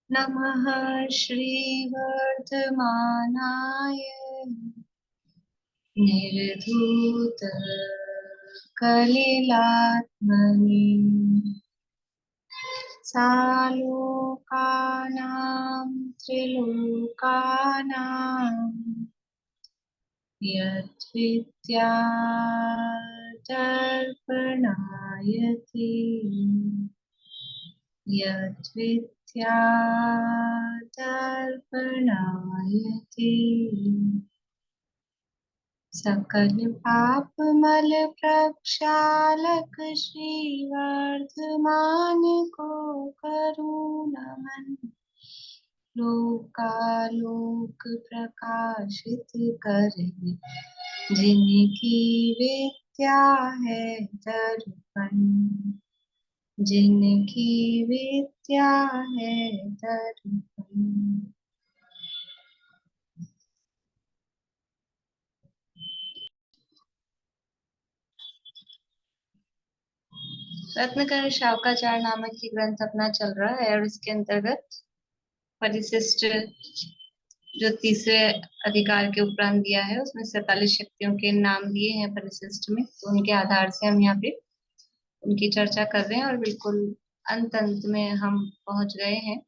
नमः श्रीवर्धमानाय निर्धूत कलिलात्मने सालोकानां त्रिलोकानां यद्विद्यादर्पणायति यद्विद्यादर्पणायति सकल पाप मल प्रक्षालक श्रीवर्धमान को करूँ नमन लोकालोक प्रकाशित करे जिनकी विद्या है दर्पण जिनकी विद्या है दर्पण। रत्नकर्ण शावकाचार्य नामक की ग्रंथ अपना चल रहा है और इसके अंतर्गत परिशिष्ट जो तीसरे अधिकार के उपरांत दिया है उसमें 47 शक्तियों के नाम दिए हैं परिशिष्ट में, तो उनके आधार से हम यहाँ पे उनकी चर्चा कर रहे हैं और बिल्कुल अंत अंत में हम पहुंच गए हैं।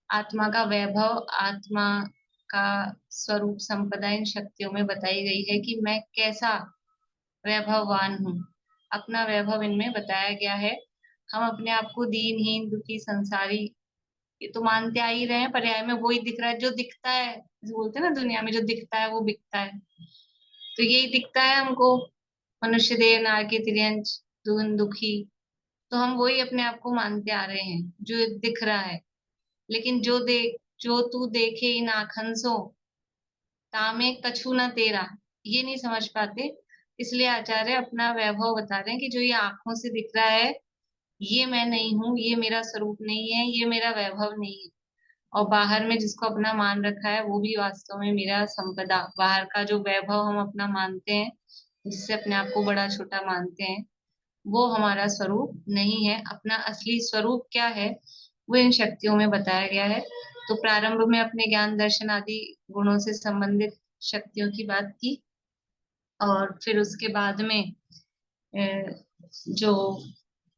आत्मा का वैभव, आत्मा का स्वरूप संपदा इन शक्तियों में बताई गई है कि मैं कैसा वैभववान हूँ। अपना वैभव इनमें बताया गया है। हम अपने आप को दीनहीन, दुखी, संसारी ये तो मानते आ ही रहे हैं। पर्याय में वही दिख रहा है जो दिखता है, जैसे बोलते हैं ना दुनिया में जो दिखता है वो बिकता है, तो यही दिखता है हमको। मनुष्य देह, नार के तिर्यंच, दुखी, तो हम वही अपने आप को मानते आ रहे हैं जो दिख रहा है। लेकिन जो तू देखे इन आखन सो तामे कछु न तेरा, ये नहीं समझ पाते। इसलिए आचार्य अपना वैभव बता रहे हैं कि जो ये आंखों से दिख रहा है ये मैं नहीं हूँ, ये मेरा स्वरूप नहीं है, ये मेरा वैभव नहीं है। और बाहर में जिसको अपना मान रखा है वो भी वास्तव में मेरा संपदा, बाहर का जो वैभव हम अपना मानते हैं, जिससे अपने आप को बड़ा छोटा मानते हैं, वो हमारा स्वरूप नहीं है। अपना असली स्वरूप क्या है वो इन शक्तियों में बताया गया है। तो प्रारंभ में अपने ज्ञान दर्शन आदि गुणों से संबंधित शक्तियों की बात की, और फिर उसके बाद में जो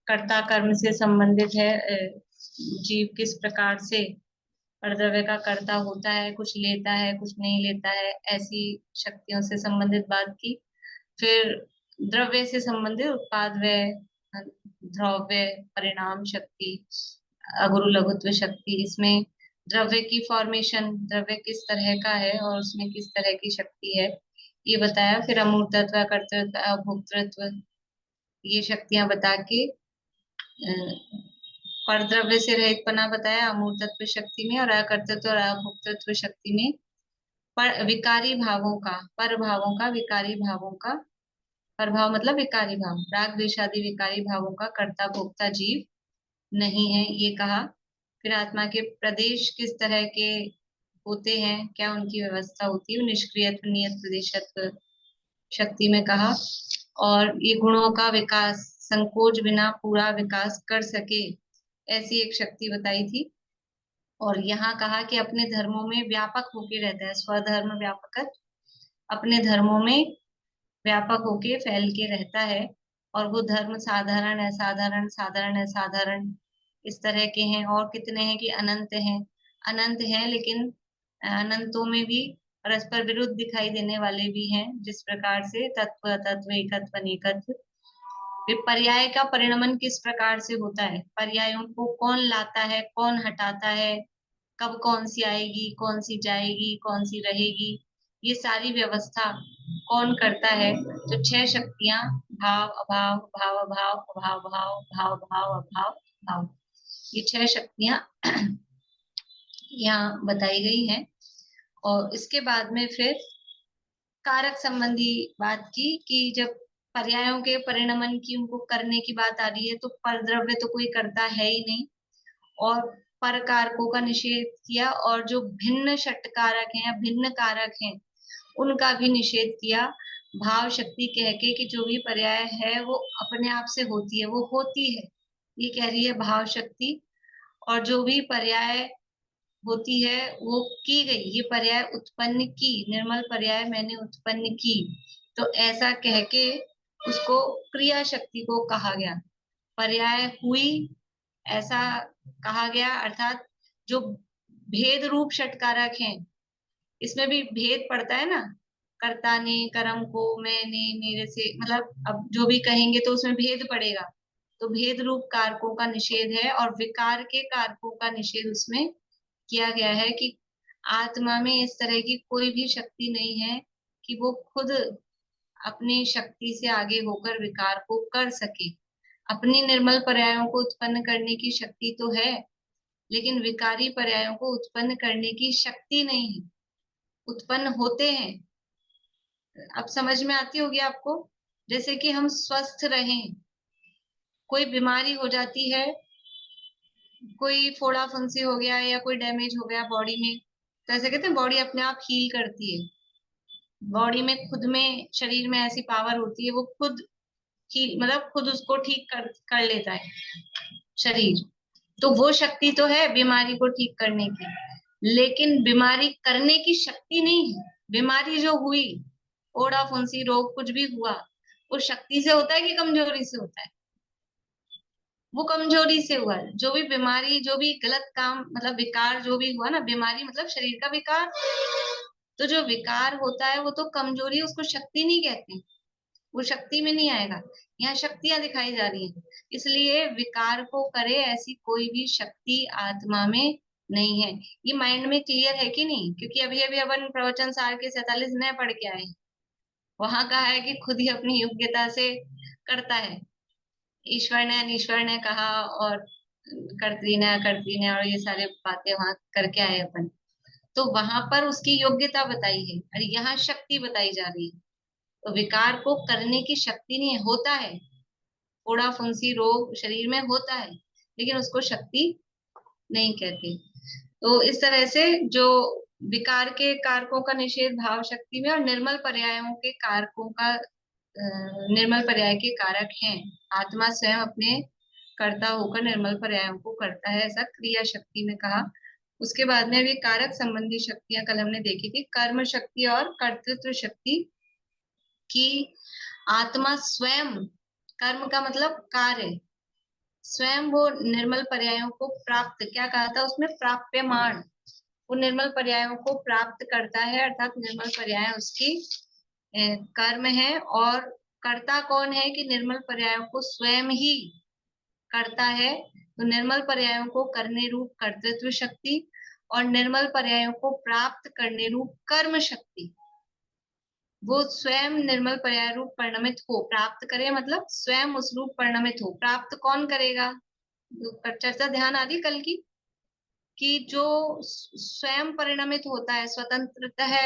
कर्ता कर्म से संबंधित है, जीव किस प्रकार से परद्रव्य का कर्ता होता है, कुछ लेता है कुछ नहीं लेता है, ऐसी शक्तियों से संबंधित बात की। फिर द्रव्य से संबंधित उत्पाद व्यय, द्रव्य परिणाम शक्ति, अगुरु लघुत्व शक्ति, इसमें द्रव्य की फॉर्मेशन, द्रव्य किस तरह का है और उसमें किस तरह की शक्ति है ये बताया। फिर अमूर्तत्व, कर्तृत्व, अभोक्तृत्व, ये शक्तियां बता के परद्रव्य से रहित पना बताया अमूर्तत्व शक्ति में, और अकर्तृत्व और अभोक्तृत्व शक्ति में पर विकारी भावों का, पर भावों का, विकारी भावों का, प्रभाव मतलब विकारी भाव, राग द्वेष आदि विकारी भावों का कर्ता भोक्ता जीव नहीं है ये कहा। फिर आत्मा के प्रदेश किस तरह के होते हैं, क्या उनकी व्यवस्था होती है, निष्क्रियत्व, नियत प्रदेशत्व शक्ति में कहा। और ये गुणों का विकास संकोच बिना पूरा विकास कर सके, ऐसी एक शक्ति बताई थी। और यहाँ कहा कि अपने धर्मों में व्यापक होके रहता है, स्वधर्म व्यापक, अपने धर्मों में व्यापक होके फैल के रहता है। और वो धर्म साधारण, असाधारण, साधारण, असाधारण इस तरह के हैं। और कितने हैं कि अनंत हैं, अनंत हैं, लेकिन अनंतों में भी परस्पर विरुद्ध दिखाई देने वाले भी हैं, जिस प्रकार से तत्व तत्व, एकत्व अनेकत्व। पर्याय का परिणमन किस प्रकार से होता है, पर्यायों को कौन लाता है, कौन हटाता है, कब कौन सी आएगी, कौन सी जाएगी, कौन सी रहेगी, ये सारी व्यवस्था कौन करता है। तो 6 शक्तियां, भाव अभाव, भाव अभाव, अभाव भाव, भाव भाव, अभाव भाव, ये 6 शक्तियां यहाँ बताई गई हैं। और इसके बाद में फिर कारक संबंधी बात की कि जब पर्यायों के परिणमन की, उनको करने की बात आ रही है, तो परद्रव्य तो कोई करता है ही नहीं, और पर कारकों का निषेध किया, और जो भिन्न षट कारक हैं, भिन्न कारक हैं, उनका भी निषेध किया। भाव शक्ति कह के कि जो भी पर्याय है वो अपने आप से होती है, वो होती है, ये कह रही है भाव शक्ति। और जो भी पर्याय होती है वो की गई, ये पर्याय उत्पन्न की, निर्मल पर्याय मैंने उत्पन्न की, तो ऐसा कह के उसको क्रिया शक्ति को कहा गया। पर्याय हुई ऐसा कहा गया, अर्थात जो भेद रूप षटकारक हैं, इसमें भी भेद पड़ता है ना, कर्ता ने, कर्म को, मैंने, मेरे से, मतलब अब जो भी कहेंगे तो उसमें भेद पड़ेगा। तो भेद रूप कारकों का निषेध है और विकार के कारकों का निषेध उसमें किया गया है कि आत्मा में इस तरह की कोई भी शक्ति नहीं है कि वो खुद अपनी शक्ति से आगे होकर विकार को कर सके। अपनी निर्मल पर्यायों को उत्पन्न करने की शक्ति तो है, लेकिन विकारी पर्यायों को उत्पन्न करने की शक्ति नहीं है। उत्पन्न होते हैं, अब समझ में आती होगी आपको। जैसे कि हम स्वस्थ रहें, कोई बीमारी हो जाती है, कोई फोड़ा फुंसी हो गया या कोई डैमेज हो गया बॉडी में, तो ऐसे कहते हैं बॉडी अपने आप हील करती है। बॉडी में खुद में, शरीर में ऐसी पावर होती है, वो खुद हील, मतलब खुद उसको ठीक कर लेता है शरीर। तो वो शक्ति तो है बीमारी को ठीक करने की, लेकिन बीमारी करने की शक्ति नहीं है। बीमारी जो हुई, फोड़ा फुंसी रोग कुछ भी हुआ, वो शक्ति से होता है कि कमजोरी से होता है? वो कमजोरी से हुआ। जो भी बीमारी, जो भी गलत काम, मतलब विकार जो भी हुआ ना, बीमारी मतलब शरीर का विकार, तो जो विकार होता है वो तो कमजोरी है, उसको शक्ति नहीं कहते, वो शक्ति में नहीं आएगा। यहाँ शक्तियां दिखाई जा रही हैं, इसलिए विकार को करे ऐसी कोई भी शक्ति आत्मा में नहीं है। ये माइंड में क्लियर है कि नहीं? क्योंकि अभी अभी अपन प्रवचन सार के 47 नए पढ़ के आए, वहां कहा है कि खुद ही अपनी योग्यता से करता है, ईश्वर ने अनीश्वर ने कहा, और कर्त्री ने अकर्त्री ने, और ये सारे बातें वहां करके आए अपन। तो वहां पर उसकी योग्यता बताई है और यहाँ शक्ति बताई जा रही है। तो विकार को करने की शक्ति नहीं है, होता है, फोड़ा फुंसी रोग शरीर में होता है, लेकिन उसको शक्ति नहीं कहते। तो इस तरह से जो विकार के कारकों का निषेध भाव शक्ति में, और निर्मल पर्यायों के कारकों का, निर्मल पर्याय के कारक हैं। आत्मा स्वयं अपने कर्ता होकर निर्मल पर्यायों को करता है, ऐसा क्रिया शक्ति में कहा। उसके बाद में अभी कारक संबंधी शक्तियां कल हमने देखी थी, कर्म शक्ति और कर्तृत्व शक्ति की। आत्मा स्वयं, कर्म का मतलब कार्य, स्वयं वो निर्मल पर्यायों को प्राप्त, क्या कहा था उसमें, प्राप्यमान, वो निर्मल पर्यायों को प्राप्त करता है, अर्थात निर्मल पर्याय उसकी कर्म है। और कर्ता कौन है कि निर्मल पर्यायों को स्वयं ही करता है। तो निर्मल पर्यायों को करने रूप कर्तृत्व शक्ति और निर्मल पर्यायों को प्राप्त करने रूप कर्म शक्ति, वो स्वयं निर्मल पर्याय रूप परिणमित हो, प्राप्त करे मतलब स्वयं उस रूप परिणमित हो। प्राप्त कौन करेगा? चर्चा ध्यान आ रही कल की, कि जो स्वयं परिणमित होता है, स्वतंत्रतः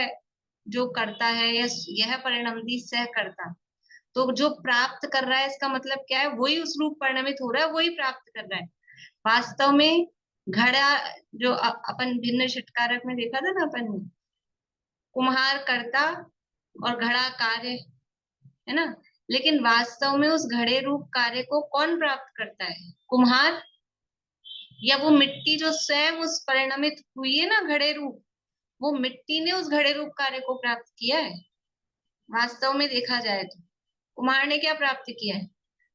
जो करता है, यह परिणमती सह करता, तो जो प्राप्त कर रहा है इसका मतलब क्या है, वही उस रूप परिणमित हो रहा है, वही प्राप्त कर रहा है। वास्तव में घड़ा, जो अपन भिन्न षटकारक में देखा था ना अपन ने, कुम्हार कर्ता और घड़ा कार्य, है ना, लेकिन वास्तव में उस घड़े रूप कार्य को कौन प्राप्त करता है? कुम्हार, या वो मिट्टी जो स्वयं उस परिणमित हुई है ना घड़े रूप, वो मिट्टी ने उस घड़े रूप कार्य को प्राप्त किया है? वास्तव में देखा जाए तो कुम्हार ने क्या प्राप्त किया है?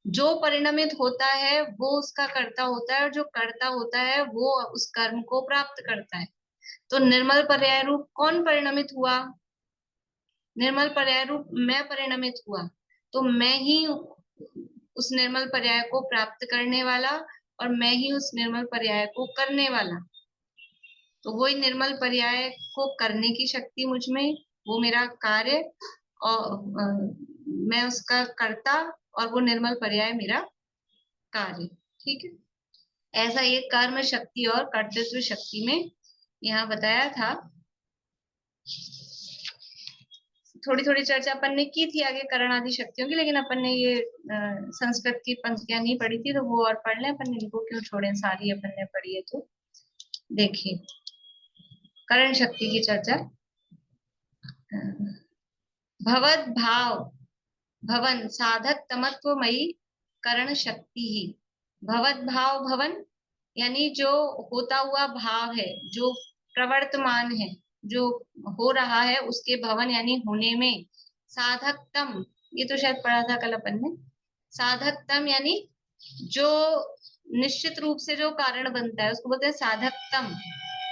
जो परिणमित होता है वो उसका कर्ता होता है, और जो कर्ता होता है वो उस कर्म को प्राप्त करता है। तो निर्मल पर्याय रूप कौन परिणमित हुआ? निर्मल पर्याय रूप मैं परिणमित हुआ, तो मैं ही उस निर्मल पर्याय को प्राप्त करने वाला, और मैं ही उस निर्मल पर्याय को करने वाला। तो वही निर्मल पर्याय को करने की शक्ति मुझ में, वो मेरा कार्य, और मैं उसका कर्ता, और वो निर्मल पर्याय मेरा कार्य। ठीक है, ऐसा ये कर्म शक्ति और कर्तृत्व शक्ति में यहाँ बताया था। थोड़ी थोड़ी चर्चा अपन ने की थी आगे करण आदि शक्तियों की, लेकिन अपन ने ये संस्कृत की पंक्तियां नहीं पढ़ी थी, तो वो और पढ़ लें, अपन ने इनको क्यों छोड़े, सारी अपन ने पढ़ी है। तो देखिए करण शक्ति की चर्चा। भवद भाव भवन साधक तमत्वमयी करण शक्ति ही। भवद भाव भवन यानी जो होता हुआ भाव है, जो प्रवर्तमान है, जो हो रहा है उसके भवन यानी होने में साधकतम, ये तो शायद पढ़ा था कल अपन ने। साधकतम यानी जो निश्चित रूप से जो कारण बनता है उसको बोलते हैं साधकतम।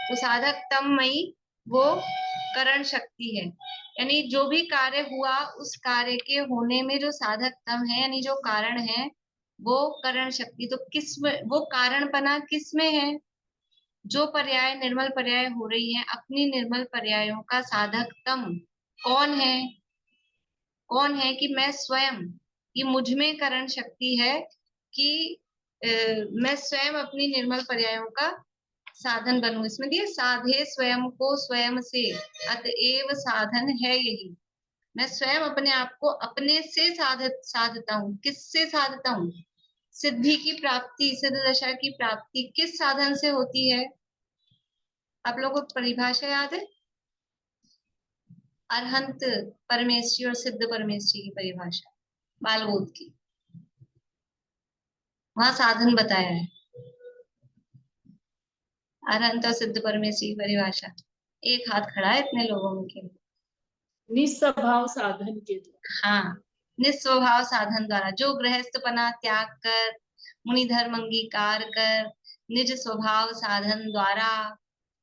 तो साधकतम मई वो करण शक्ति है, यानी जो भी कार्य हुआ उस कार्य के होने में जो साधकतम है यानी जो कारण है वो करण शक्ति। तो किस में वो कारण बना, किस में है? जो पर्याय निर्मल पर्याय हो रही है अपनी निर्मल पर्यायों का साधकतम कौन है? कौन है कि मैं स्वयं, कि मुझ में करण शक्ति है कि मैं स्वयं अपनी निर्मल पर्यायों का साधन बनूं। इसमें दिए साधे स्वयं को स्वयं से, अतएव साधन है यही। मैं स्वयं अपने आप को अपने से साधता हूँ। किससे साधता हूँ? सिद्धि की प्राप्ति, सिद्ध दशा की प्राप्ति किस साधन से होती है? आप लोगों को परिभाषा याद है? अरहंत परमेश्वरी और सिद्ध परमेश्वरी की परिभाषा बालबोध की, वहां साधन बताया है। अरहंत और सिद्ध परमेश्वरी की परिभाषा, एक हाथ खड़ा है इतने लोगों में के। निस्वभाव साधन के द्वारा। हाँ, निस्वभाव साधन द्वारा, जो गृहस्थपना त्याग कर मुनि धर्म अंगीकार कर निज स्वभाव साधन द्वारा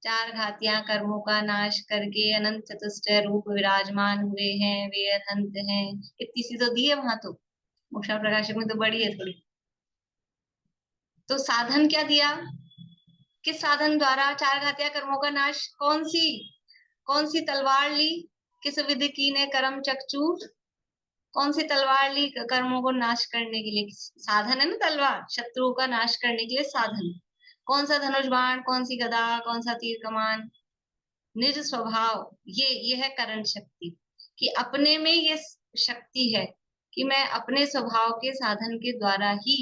चार घातियां कर्मों का नाश करके अनंत चतुष्टय रूप विराजमान हुए हैं, वे अनंत हैं। इतनी सी तो दी है वहां तो, मोक्षा प्रकाशक में तो बड़ी है थोड़ी। तो साधन क्या दिया? किस साधन द्वारा? चार घातिया कर्मों का नाश। कौन सी तलवार ली? किस विधि की ने कर्म चकचूर? कौन सी तलवार ली? कर्मों को नाश करने के लिए साधन है ना तलवार, शत्रुओं का नाश करने के लिए साधन। कौन सा धनुष बाण, कौन सी गदा, कौन सा तीर कमान? निज स्वभाव, ये है करण शक्ति, कि अपने में ये शक्ति है कि मैं अपने स्वभाव के साधन के द्वारा ही,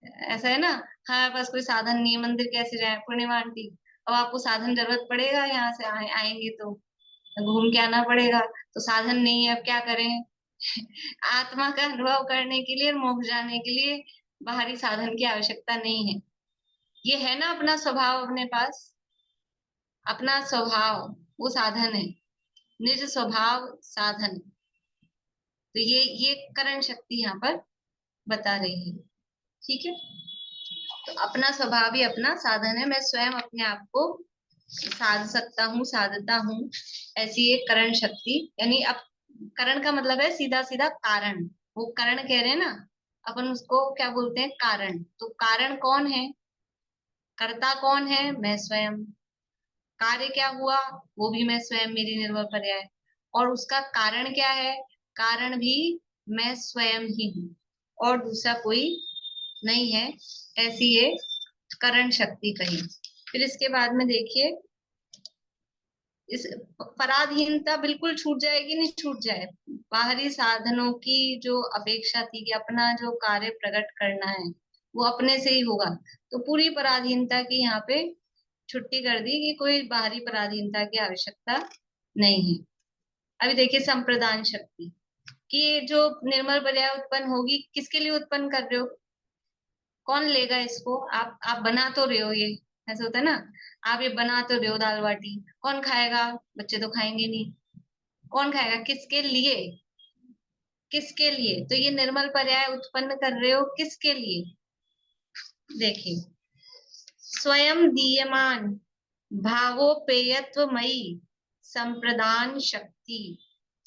ऐसा है ना, हाँ बस कोई साधन नहीं है, मंदिर कैसे जाए पूर्णिमा आंटी? अब आपको साधन जरूरत पड़ेगा, यहाँ से आएंगे तो घूम के आना पड़ेगा, तो साधन नहीं है अब क्या करें? आत्मा का अनुभव करने के लिए, मोक्ष जाने के लिए बाहरी साधन की आवश्यकता नहीं है। ये है ना अपना स्वभाव अपने पास, अपना स्वभाव वो साधन है, निज स्वभाव साधन। तो ये करण शक्ति यहाँ पर बता रही है। ठीक है, तो अपना स्वभाव ही अपना साधन है, मैं स्वयं अपने आप को साध सकता हूँ, साधता हूँ, ऐसी एक करण शक्ति। यानी अब करण का मतलब है सीधा सीधा कारण, वो करण कह रहे हैं ना, अपन उसको क्या बोलते हैं? कारण। तो कारण कौन है? कर्ता कौन है? मैं स्वयं। कार्य क्या हुआ? वो भी मैं स्वयं, मेरी निर्भर पर्याय। और उसका कारण क्या है? कारण भी मैं स्वयं ही हूँ और दूसरा कोई नहीं है। ऐसी ये करण शक्ति कही। फिर इसके बाद में देखिए, इस पराधीनता बिल्कुल छूट जाएगी, नहीं छूट जाए। बाहरी साधनों की जो अपेक्षा थी कि अपना जो कार्य प्रकट करना है वो अपने से ही होगा, तो पूरी पराधीनता की यहाँ पे छुट्टी कर दी कि कोई बाहरी पराधीनता की आवश्यकता नहीं है। अभी देखिए संप्रदान शक्ति, कि ये जो निर्मल पर्याय उत्पन्न होगी किसके लिए उत्पन्न कर रहे हो? कौन लेगा इसको? आप बना तो रहे हो, ये ऐसा होता है ना, आप ये बना तो रहे हो दाल बाटी, कौन खाएगा? बच्चे तो खाएंगे नहीं। कौन खाएगा? किसके लिए? किसके लिए? तो ये निर्मल पर्याय उत्पन्न कर रहे हो किसके लिए? देखिए, स्वयं दीयमान भावोपेयत्वमयी संप्रदान शक्ति।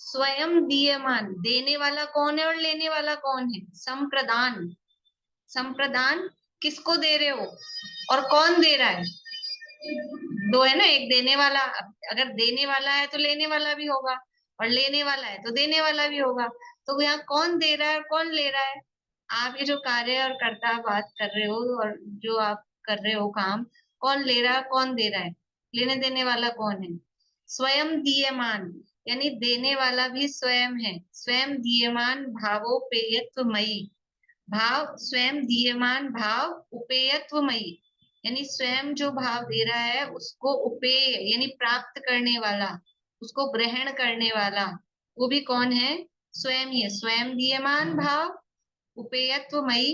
स्वयं दीयमान, देने वाला कौन है और लेने वाला कौन है? संप्रदान। संप्रदान किसको दे रहे हो और कौन दे रहा है? दो है ना, एक देने वाला, अगर देने वाला है तो लेने वाला भी होगा, और लेने वाला है तो देने वाला भी होगा। तो यहाँ कौन दे रहा है और कौन ले रहा है? आप ये जो कार्य और कर्ता बात कर रहे हो और जो आप कर रहे हो काम, कौन ले रहा है कौन दे रहा है? लेने देने वाला कौन है? स्वयं दीयमान, यानी देने वाला भी स्वयं है। स्वयं दीयमान भावोपेयत्वमयी, भाव स्वयं दीयमान भाव उपेयत्वमयी, यानी स्वयं जो भाव दे रहा है उसको उपेय यानी प्राप्त करने वाला, उसको ग्रहण करने वाला, वो भी कौन है? स्वयं ही है। स्वयं दीयमान भाव उपेयत्वमयी,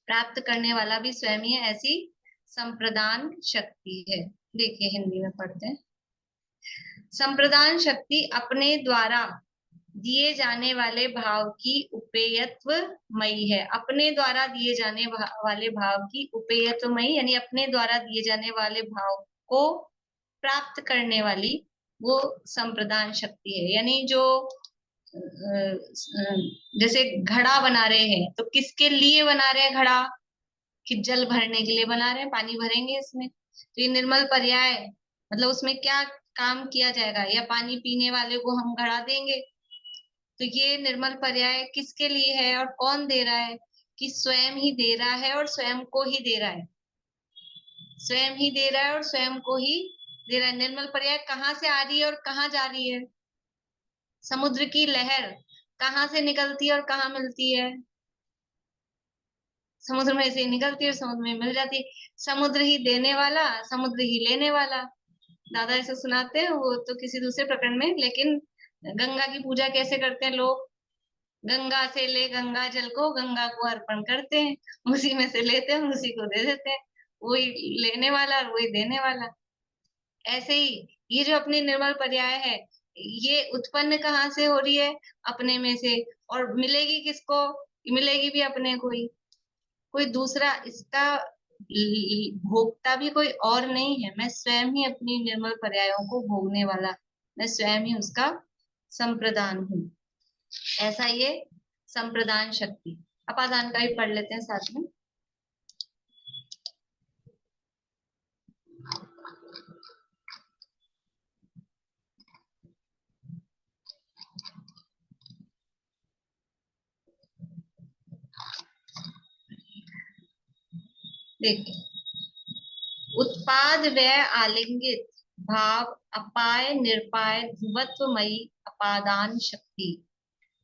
प्राप्त करने वाला भी स्वयं ही है, ऐसी संप्रदान शक्ति है। देखिए हिंदी में पढ़ते हैं। संप्रदान शक्ति अपने द्वारा दिए जाने वाले भाव की उपेयत्वमयी है। अपने द्वारा दिए जाने वाले भाव की उपेयत्वमयी, यानी अपने द्वारा दिए जाने वाले भाव को प्राप्त करने वाली वो संप्रदान शक्ति है। यानी जो जैसे घड़ा बना रहे हैं, तो किसके लिए बना रहे हैं घड़ा? कि जल भरने के लिए बना रहे हैं, पानी भरेंगे इसमें। तो ये निर्मल पर्याय, मतलब उसमें क्या काम किया जाएगा? या पानी पीने वाले को हम घड़ा देंगे। तो ये निर्मल पर्याय किसके लिए है और कौन दे रहा है? कि स्वयं ही दे रहा है और स्वयं को ही दे रहा है। स्वयं ही दे रहा है और स्वयं को ही दे रहा है। निर्मल पर्याय कहाँ से आ रही है और कहाँ जा रही है? समुद्र की लहर कहाँ से निकलती है और कहाँ मिलती है? समुद्र में से निकलती है और समुद्र में मिल जाती है। समुद्र ही देने वाला, समुद्र ही लेने वाला। दादा ऐसे सुनाते हैं, वो तो किसी दूसरे प्रकरण में। लेकिन गंगा की पूजा कैसे करते हैं लोग? गंगा से ले गंगा जल को गंगा को अर्पण करते हैं, उसी में से लेते हैं, उसी को दे देते हैं। वही लेने वाला और वही देने वाला। ऐसे ही ये जो अपनी निर्मल पर्याय है, ये उत्पन्न कहाँ से हो रही है? अपने में से। और मिलेगी किसको? मिलेगी भी अपने को ही। कोई दूसरा इसका भोगता भी कोई और नहीं है। मैं स्वयं ही अपनी निर्मल पर्यायों को भोगने वाला, मैं स्वयं ही उसका संप्रदान हूँ। ऐसा ये संप्रदान शक्ति। अपादान का भी पढ़ लेते हैं साथ में। देखिए, उत्पाद व्यय आलिंगित भाव अपाय निरपाय ध्रुवत्वमयी अपादान शक्ति।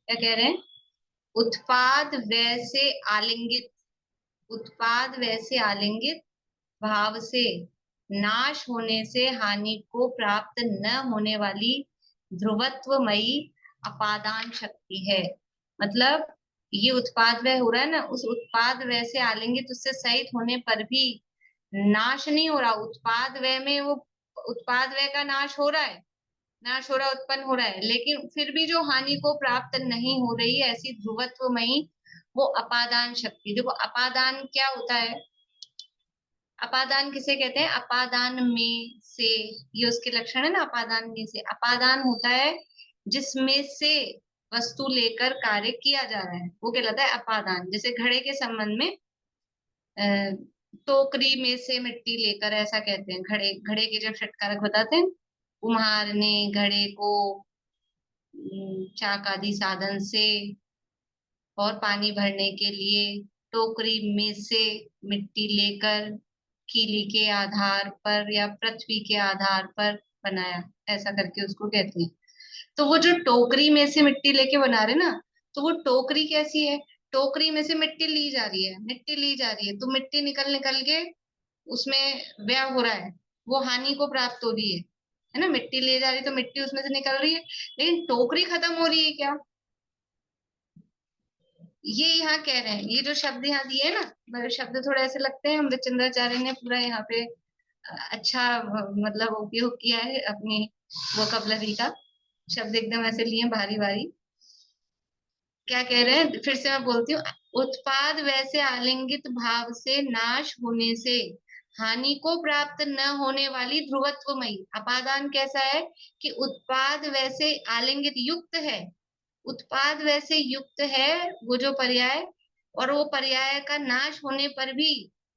क्या कह रहे हैं? उत्पाद व्यय से आलिंगित, उत्पाद व्यय से आलिंगित भाव से नाश होने से हानि को प्राप्त न होने वाली ध्रुवत्वमयी अपादान शक्ति है। मतलब ये उत्पाद व्यय हो रहा है ना, उस उत्पाद व्यय से आलिंगित, उससे सहित होने पर भी नाश नहीं हो रहा। उत्पाद व्यय में वो उत्पाद व्यय का नाश हो रहा है, नाश हो रहा है, उत्पन्न हो रहा है, लेकिन फिर भी जो हानि को प्राप्त नहीं हो रही है, ऐसी ध्रुवत्वमयी वो अपादान शक्ति। देखो अपादान क्या होता है? अपादान किसे कहते हैं? अपादान में से, ये उसके लक्षण है ना। अपादान में से, अपादान होता है जिसमें से वस्तु लेकर कार्य किया जा रहा है, वो कहलाता है अपादान। जैसे घड़े के संबंध में टोकरी में से मिट्टी लेकर, ऐसा कहते हैं। घड़े, घड़े के जब षटकारक बताते हैं, कुम्हार ने घड़े को चाक आदि साधन से और पानी भरने के लिए टोकरी में से मिट्टी लेकर कीली के आधार पर या पृथ्वी के आधार पर बनाया, ऐसा करके उसको कहते हैं। तो वो जो टोकरी में से मिट्टी लेके बना रहे ना, तो वो टोकरी कैसी है? टोकरी में से मिट्टी ली जा रही है, मिट्टी ली जा रही है, तो मिट्टी निकल निकल के उसमें व्यय हो रहा है, वो हानि को प्राप्त हो रही है ना। मिट्टी ले जा रही है तो मिट्टी उसमें से निकल रही है, लेकिन टोकरी खत्म हो रही है क्या? ये यहाँ कह रहे हैं। ये जो शब्द यहाँ दिए है ना, शब्द थोड़े ऐसे लगते हैं, अमृतचंद्राचार्य ने पूरा यहाँ पे अच्छा मतलब उपयोग किया है अपनी वोकैबुलरी का। शब्द एकदम ऐसे लिए भारी भारी। क्या कह रहे हैं, फिर से मैं बोलती हूँ। उत्पाद वैसे आलिंगित भाव से नाश होने से हानि को प्राप्त न होने वाली ध्रुवत्वमयी अपादान कैसा है? कि उत्पाद वैसे आलिंगित युक्त है, उत्पाद वैसे युक्त है वो जो पर्याय, और वो पर्याय का नाश होने पर भी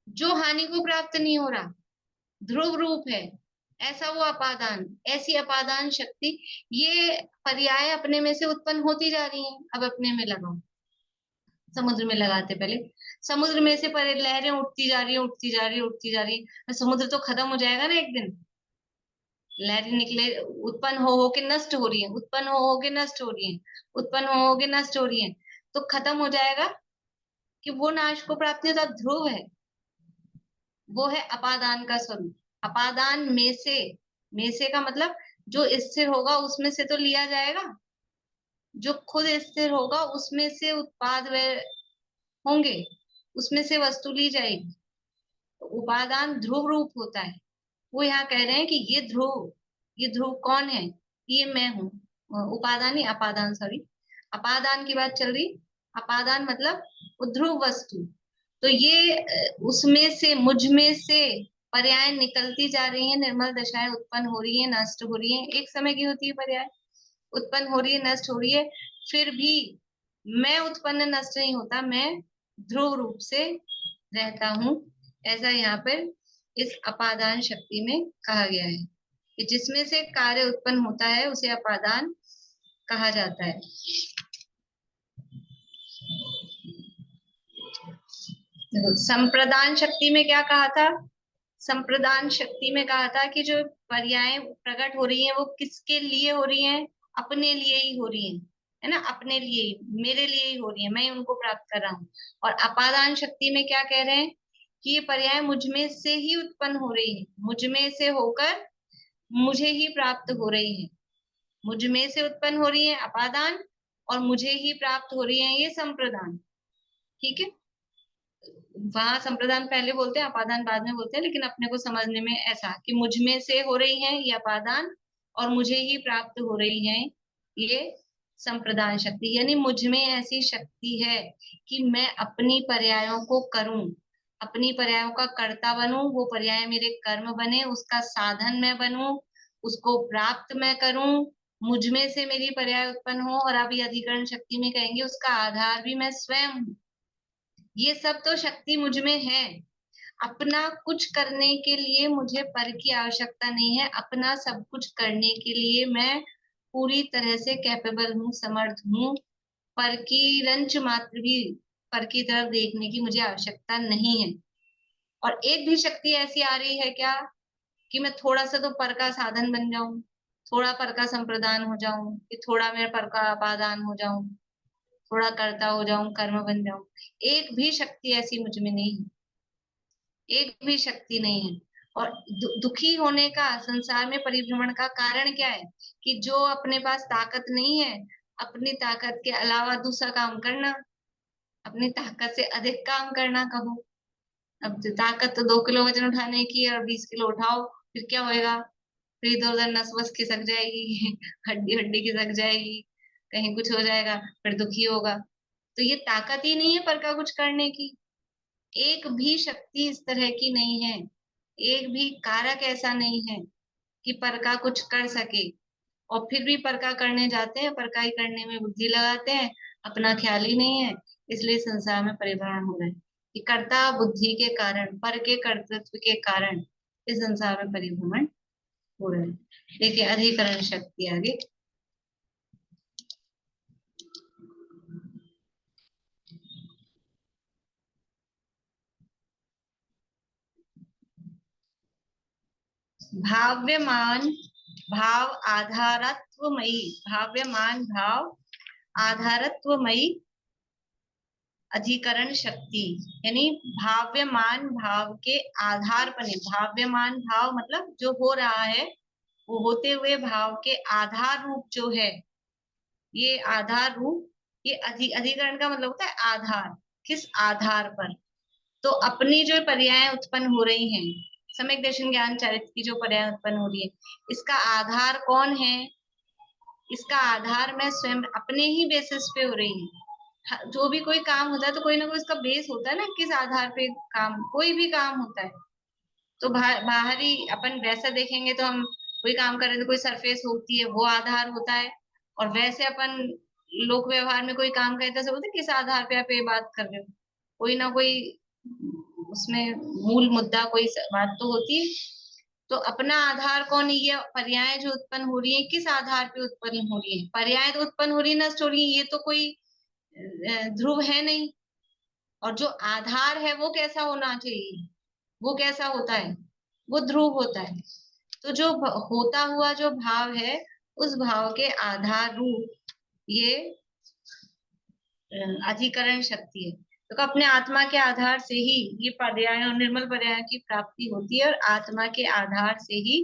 जो हानि को प्राप्त नहीं हो रहा, ध्रुव रूप है, ऐसा वो अपादान, ऐसी अपादान शक्ति। ये पर्याय अपने में से उत्पन्न होती जा रही हैं। अब अपने में लगाओ, समुद्र में लगाते पहले, समुद्र में से पर लहरें उठती जा रही है, उठती जा रही है, उठती जा रही है। समुद्र तो खत्म हो जाएगा ना एक दिन। लहरें निकले, उत्पन्न हो के नष्ट हो रही है, उत्पन्न हो के नष्ट हो रही है, उत्पन्न हो के नष्ट हो रही है, तो खत्म हो जाएगा। कि वो नाश को प्राप्त नहीं होता, ध्रुव है, वो है अपादान का स्वरूप। अपादान में से का मतलब जो स्थिर होगा उसमें से तो लिया जाएगा, जो खुद स्थिर होगा उसमें से उत्पाद वे होंगे, उसमें से वस्तु ली जाएगी। तो उपादान ध्रुव रूप होता है, वो यहाँ कह रहे हैं कि ये ध्रुव कौन है? ये मैं हूँ। उपादान नहीं, अपादान, सॉरी, अपादान की बात चल रही। अपादान मतलब वो ध्रुव वस्तु। तो ये उसमें से, मुझ में से पर्याय निकलती जा रही है, निर्मल दशाएं उत्पन्न हो रही है, नष्ट हो रही है। एक समय की होती है पर्याय, उत्पन्न हो रही है, नष्ट हो रही है, फिर भी मैं उत्पन्न नष्ट नहीं होता, मैं ध्रुव रूप से रहता हूँ। ऐसा यहाँ पर इस अपादान शक्ति में कहा गया है कि जिसमें से कार्य उत्पन्न होता है उसे अपादान कहा जाता है। देखो, संप्रदान शक्ति में क्या कहा था? संप्रदान शक्ति में कहा था कि जो पर्याय प्रकट हो रही हैं वो किसके लिए हो रही हैं? अपने लिए ही हो रही हैं, है ना, अपने लिए ही, मेरे लिए ही हो रही है, मैं उनको प्राप्त कर रहा हूँ। और अपादान शक्ति में क्या कह रहे हैं कि ये पर्याय मुझ में से ही उत्पन्न हो रही है, मुझ में से होकर मुझे ही प्राप्त हो रही है। मुझ में से उत्पन्न हो रही है अपादान, और मुझे ही प्राप्त हो रही है ये संप्रदान। ठीक है, वहां संप्रदान पहले बोलते हैं, अपादान बाद में बोलते हैं, लेकिन अपने को समझने में ऐसा कि मुझ में से हो रही है ये अपादान और मुझे ही प्राप्त हो रही है ये संप्रदान शक्ति। यानी मुझ में ऐसी शक्ति है कि मैं अपनी पर्यायों को करूं, अपनी पर्यायों का कर्ता बनूं, वो पर्याय मेरे कर्म बने, उसका साधन मैं बनूं, उसको प्राप्त मैं करूं, मुझ में से मेरी पर्याय उत्पन्न हो, और अभी अधिकरण शक्ति में कहेंगे उसका आधार भी मैं स्वयं हूं। ये सब तो शक्ति मुझ में है। अपना कुछ करने के लिए मुझे पर की आवश्यकता नहीं है, अपना सब कुछ करने के लिए मैं पूरी तरह से कैपेबल हूँ, समर्थ हूँ। पर की रंच मात्र भी, पर की तरफ देखने की मुझे आवश्यकता नहीं है। और एक भी शक्ति ऐसी आ रही है क्या कि मैं थोड़ा सा तो पर का साधन बन जाऊं, थोड़ा पर का संप्रदान हो जाऊं, कि थोड़ा मेरे पर का अपादान हो जाऊं, थोड़ा कर्ता हो जाऊं, कर्म बन जाऊं? एक भी शक्ति ऐसी मुझ में नहीं है, एक भी शक्ति नहीं है। और दुखी होने का, संसार में परिभ्रमण का कारण क्या है? कि जो अपने पास ताकत नहीं है, अपनी ताकत के अलावा दूसरा काम करना, अपनी ताकत से अधिक काम करना कहो। अब तो ताकत तो 2 किलो वजन उठाने की है और 20 किलो उठाओ, फिर क्या होएगा? फिर इधर उधर नस वस खिसक जाएगी हड्डी हड्डी खिसक जाएगी, कहीं कुछ हो जाएगा, फिर दुखी होगा। तो ये ताकत ही नहीं है पर का कुछ करने की। एक भी शक्ति इस तरह की नहीं है, एक भी कारक ऐसा नहीं है कि पर का कुछ कर सके। और फिर भी पर का करने जाते हैं, पर का ही करने में बुद्धि लगाते हैं, अपना ख्याल ही नहीं है। इसलिए संसार में परिभ्रमण हो रहा है कि कर्ता बुद्धि के कारण, पर के कर्तृत्व के कारण इस संसार में परिभ्रमण हो रहा है। देखिए अधिकरण शक्ति आगे। भाव्यमान भाव आधारत्वमयी, भाव्यमान भाव आधारत्वमयी अधिकरण शक्ति, यानी भाव्यमान भाव के आधार पर, भाव्यमान भाव मतलब जो हो रहा है, वो होते हुए भाव के आधार रूप जो है, ये आधार रूप, ये अधिकरण का मतलब होता है आधार। किस आधार पर? तो अपनी जो पर्याय उत्पन्न हो रही हैं, सम्यक दर्शन ज्ञान चरित्र की जो पर्याय उत्पन्न हो रही है, इसका आधार कौन है? इसका आधार मैं स्वयं, अपने ही बेसिस पे हो रही है। जो भी कोई काम होता है तो कोई ना कोई इसका बेस होता है ना, किस आधार पे काम, कोई भी काम होता है। तो बाहरी अपन वैसा देखेंगे तो हम कोई काम कर रहे हैं तो कोई सरफेस होती है, वो आधार होता है। और वैसे अपन लोक व्यवहार में कोई काम करते हैं तो बोलते हैं, किस आधार पे आप ये बात कर रहे हो? कोई ना कोई उसमें मूल मुद्दा, कोई बात तो होती है। तो अपना आधार कौन है? ये पर्याय जो उत्पन्न हो रही है किस आधार पे उत्पन्न हो रही है? पर्याय तो उत्पन्न हो रही है, नष्ट हो रही है, ये तो कोई ध्रुव है नहीं। और जो आधार है वो कैसा होना चाहिए? वो कैसा होता है? वो ध्रुव होता है। तो जो होता हुआ जो भाव है, उस भाव के आधार रूप ये अधिकरण शक्ति है। तो अपने आत्मा के आधार से ही ये पर्याय और निर्मल पर्याय की प्राप्ति होती है, और आत्मा के आधार से ही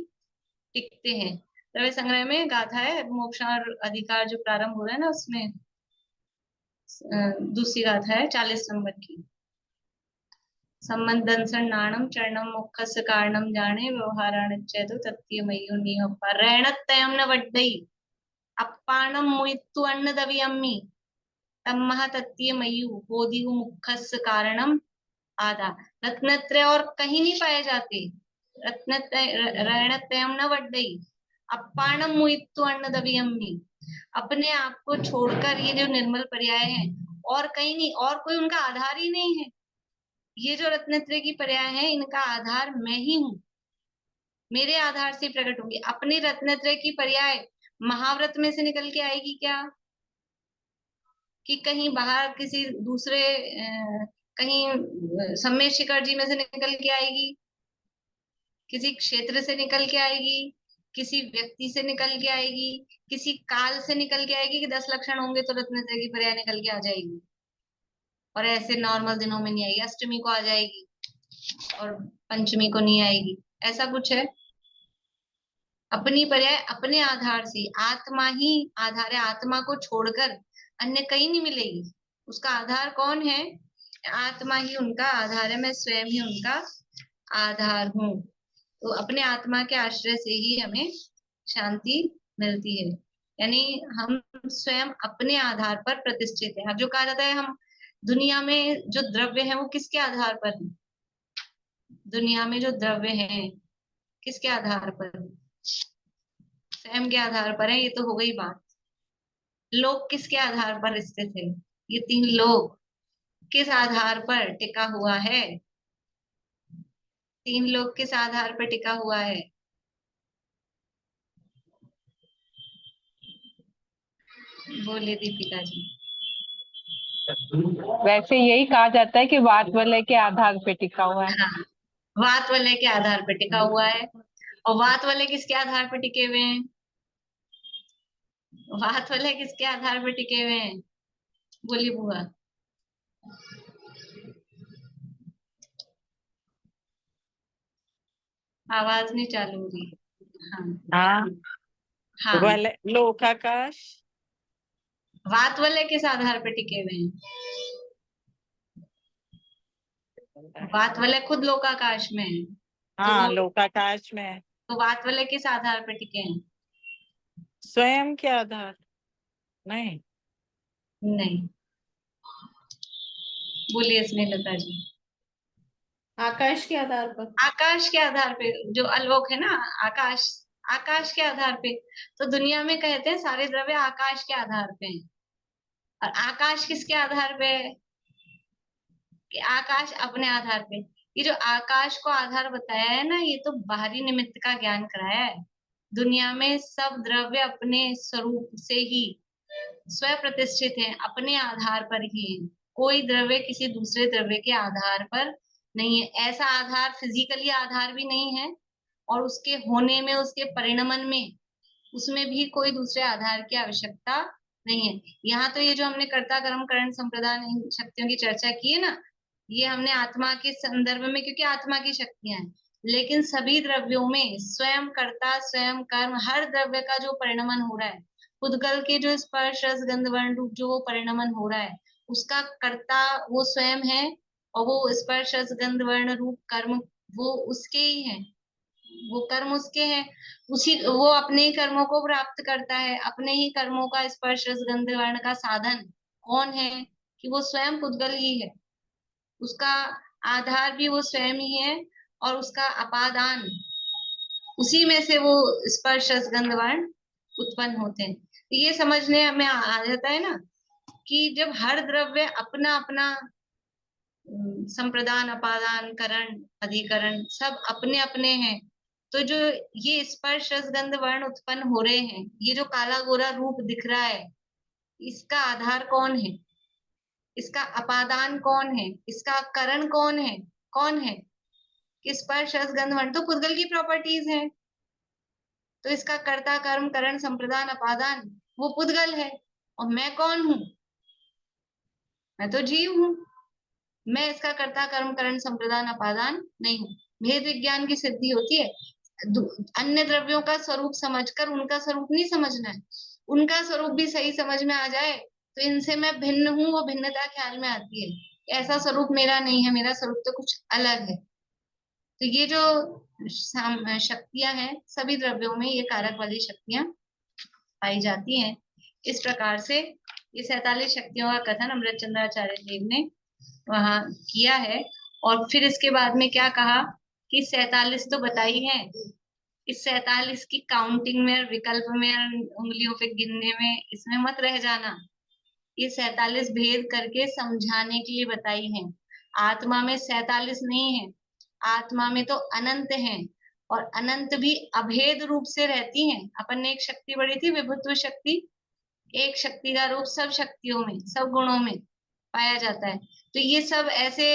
टिकते हैं। रवि संग्रह में गाथा है, मोक्ष और अधिकार जो प्रारंभ हो रहा है ना, उसमें दूसरी गाथा है 40 नंबर की। संबंधन नाणम चरणम मुखस्य कारणम जाने व्यवहाराण चेतु तत्तीय मय्यो नियप्पा रेणत्तयम न वड्डई अप्पाणम मुइत्तु अन्नदवि अम्मी तम्मह तत्तीय मय्यु बोधिगु मुखस्य कारणम आधा। रत्नत्रय और कहीं नहीं पाए जाते। रत्नत्रय रेणत्रयम न वड्डई अप्पाणम मुइत्तु अन्नदवि अम्मी, अपने आप को छोड़कर ये जो निर्मल पर्याय है और कहीं नहीं, और कोई उनका आधार ही नहीं है। ये जो रत्नत्रय की पर्याय है इनका आधार मैं ही हूँ, मेरे आधार से प्रकट होंगी। अपने रत्नत्रय की पर्याय महाव्रत में से निकल के आएगी क्या, कि कहीं बाहर किसी दूसरे कहीं सम्मेद शिखर जी में से निकल के आएगी, किसी क्षेत्र से निकल के आएगी, किसी व्यक्ति से निकल के आएगी, किसी काल से निकल के आएगी कि 10 लक्षण होंगे तो रत्नत्रय की पर्याय निकल के आ जाएगी। और ऐसे नॉर्मल दिनों में नहीं आएगी, अष्टमी को आ जाएगी और पंचमी को नहीं आएगी, ऐसा कुछ है। अपनी पर्याय अपने आधार से, आत्मा ही आधार है, आत्मा को छोड़कर अन्य कहीं नहीं मिलेगी। उसका आधार कौन है? आत्मा ही उनका आधार है, मैं स्वयं ही उनका आधार हूँ। तो अपने आत्मा के आश्रय से ही हमें शांति मिलती है, यानी हम स्वयं अपने आधार पर प्रतिष्ठित है। अब जो कहा जाता है हम दुनिया में जो द्रव्य है वो किसके आधार पर है? दुनिया में जो द्रव्य है किसके आधार पर? स्वयं के आधार पर है, ये तो हो गई बात। लोक किसके आधार पर स्थित है? ये 3 लोक किस आधार पर टिका हुआ है? 3 लोक किस आधार पर टिका हुआ है? बोले दीपिका जी। वैसे यही कहा जाता है कि वात वलय के आधार पे टिका हुआ है। हाँ, वात वलय के आधार पर टिका हुआ है। और वात वलय किसके आधार पर टिके हुए हैं? वात वलय किसके आधार पर टिके हुए हैं? बोली बुआ। आवाज नहीं चालू हो रही। हाँ हाँ, लोकाकाश। वात वलय किस आधार पर टिके हुए हैं? वात वलय खुद लोकाकाश में है। हाँ, तो लोकाकाश में है। तो वात वलय किस आधार पर टिके हैं? स्वयं के आधार नहीं। नहीं, बोलिए स्नेहलता जी। आकाश के आधार पर। आकाश के आधार पे, जो आलोक है ना, आकाश, आकाश के आधार पे। तो दुनिया में कहते हैं सारे द्रव्य आकाश के आधार पे हैं। और आकाश किसके आधार पे है? कि आकाश अपने आधार पे। ये जो आकाश को आधार बताया है ना, ये तो बाहरी निमित्त का ज्ञान कराया है। दुनिया में सब द्रव्य अपने स्वरूप से ही स्वयं प्रतिष्ठित है, अपने आधार पर ही है। कोई द्रव्य किसी दूसरे द्रव्य के आधार पर नहीं है। ऐसा आधार फिजिकली आधार भी नहीं है, और उसके होने में, उसके परिणमन में, उसमें भी कोई दूसरे आधार की आवश्यकता नहीं है। यहाँ तो ये जो हमने कर्ता कर्म करण संप्रदान इन शक्तियों की चर्चा की है ना, ये हमने आत्मा के संदर्भ में, क्योंकि आत्मा की शक्तियां हैं। लेकिन सभी द्रव्यों में स्वयं कर्ता स्वयं कर्म, हर द्रव्य का जो परिणमन हो रहा है, उद्गल के जो स्पर्श रस गंध वर्ण रूप जो परिणमन हो रहा है, उसका कर्ता वो स्वयं है, और वो स्पर्श रस गंध वर्ण रूप कर्म वो उसके ही है, वो कर्म उसके हैं। उसी वो अपने ही कर्मों को प्राप्त करता है। अपने ही कर्मों का स्पर्श रस गंध वर्ण का साधन कौन है? कि वो स्वयं पुद्गल ही है। उसका आधार भी वो स्वयं ही है, और उसका अपादान, उसी में से वो स्पर्श रस गंध वर्ण उत्पन्न होते हैं। तो ये समझने में आ जाता है ना कि जब हर द्रव्य अपना अपना संप्रदान अपादान करण अधिकरण सब अपने अपने हैं, तो जो ये स्पर्श रस गंध वर्ण उत्पन्न हो रहे हैं, ये जो काला गोरा रूप दिख रहा है, इसका आधार कौन है? इसका अपादान कौन है? इसका करण कौन है? कौन है? कि स्पर्श रस गंध वर्ण तो पुद्गल की प्रॉपर्टीज है। तो इसका कर्ता कर्म करण संप्रदान अपादान वो पुद्गल है। और मैं कौन हूं? मैं तो जीव हूं। मैं इसका कर्ता कर्म करण संप्रदान अपादान नहीं हूं। भेद विज्ञान की सिद्धि होती है अन्य द्रव्यों का स्वरूप समझकर उनका स्वरूप नहीं समझना है। उनका स्वरूप भी सही समझ में आ जाए तो इनसे मैं भिन्न हूं, वो भिन्नता ख्याल में आती है। ऐसा स्वरूप मेरा नहीं है, मेरा स्वरूप तो कुछ अलग है। तो ये जो शक्तियां हैं, सभी द्रव्यों में ये कारक वाली शक्तियां पाई जाती हैं। इस प्रकार से ये 47 शक्तियों का कथन अमृतचंद्राचार्य देव ने वहां किया है। और फिर इसके बाद में क्या कहा कि 47 तो बताई है, इस 47 की काउंटिंग में और विकल्प में और उंगलियों पे गिनने में इसमें मत रह जाना। ये 47 भेद करके समझाने के लिए बताई है। आत्मा में 47 नहीं है, आत्मा में तो अनंत है, और अनंत भी अभेद रूप से रहती हैं। अपन ने एक शक्ति पढ़ी थी, विभुत्व शक्ति। एक शक्ति का रूप सब शक्तियों में, सब गुणों में पाया जाता है। तो ये सब ऐसे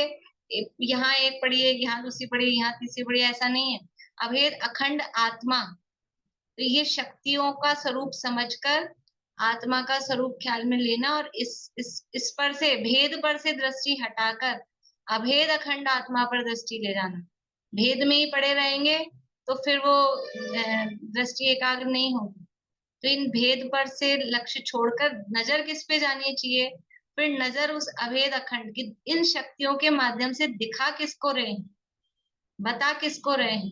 यहाँ एक पढ़ी है, यहाँ दूसरी पढ़ी, यहाँ तीसरी पढ़ी, ऐसा नहीं है। अभेद अखंड आत्मा। तो ये शक्तियों का स्वरूप समझकर आत्मा का स्वरूप ख्याल में लेना, और इस पर से, भेद पर से दृष्टि हटाकर अभेद अखंड आत्मा पर दृष्टि ले जाना। भेद में ही पड़े रहेंगे तो फिर वो दृष्टि एकाग्र नहीं होगी। तो इन भेद पर से लक्ष्य छोड़कर नजर किस पे जानी चाहिए? फिर नजर उस अभेद अखंड की, इन शक्तियों के माध्यम से दिखा किसको रहे हैं, बता किसको रहे हैं,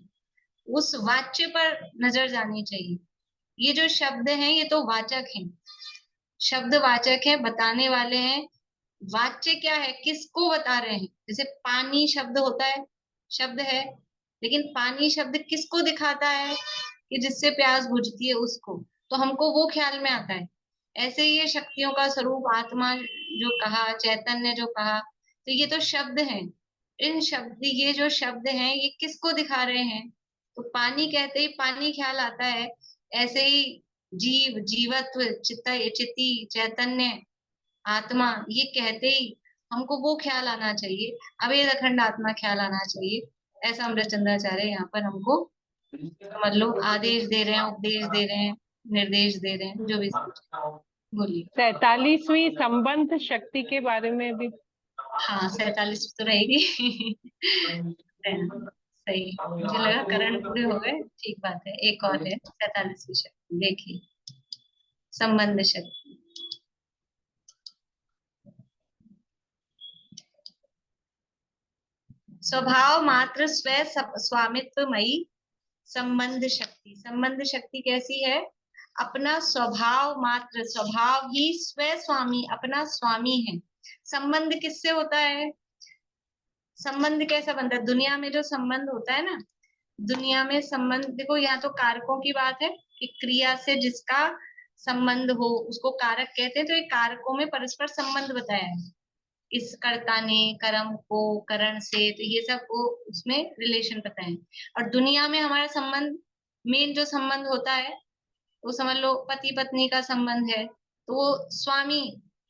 उस वाच्य पर नजर जानी चाहिए। ये जो शब्द हैं ये तो वाचक हैं, शब्द वाचक है, बताने वाले हैं। वाच्य क्या है, किसको बता रहे हैं? जैसे पानी शब्द होता है, शब्द है, लेकिन पानी शब्द किसको दिखाता है? कि जिससे प्यास बुझती है उसको, तो हमको वो ख्याल में आता है। ऐसे ही ये शक्तियों का स्वरूप आत्मा जो कहा, चैतन्य जो कहा, तो ये तो शब्द हैं। इन शब्द, ये जो शब्द हैं ये किसको दिखा रहे हैं? तो पानी कहते ही पानी ख्याल आता है। ऐसे ही जीव, जीवत्व, चिति, चैतन्य, आत्मा, ये कहते ही हमको वो ख्याल आना चाहिए, अभेद अखंड आत्मा ख्याल आना चाहिए। ऐसा अमृतचंद्राचार्य यहाँ पर हमको, समझ लो, आदेश दे रहे हैं, उपदेश दे रहे हैं, निर्देश दे रहे हैं, जो भी बोलिए। 47वीं संबंध शक्ति के बारे में भी। हाँ, 47 तो रहेगी। सही, मुझे लगा करण पूरे हो गए, ठीक बात है। एक और है 47वीं शक्ति, देखिए, संबंध शक्ति। स्वभाव मात्र स्वामित्वमयी संबंध शक्ति। संबंध शक्ति कैसी है? अपना स्वभाव मात्र, स्वभाव ही स्व स्वामी, अपना स्वामी है। संबंध किससे होता है? संबंध कैसा बनता है? दुनिया में जो संबंध होता है ना, दुनिया में संबंध, देखो यहाँ तो कारकों की बात है कि क्रिया से जिसका संबंध हो उसको कारक कहते हैं। तो ये कारकों में परस्पर संबंध बताया है, इस कर्ता ने कर्म को करण से, तो ये सब को उसमें रिलेशन पता है। और दुनिया में हमारा संबंध, मेन जो संबंध होता है वो समझ लो पति पत्नी का संबंध है, तो वो स्वामी,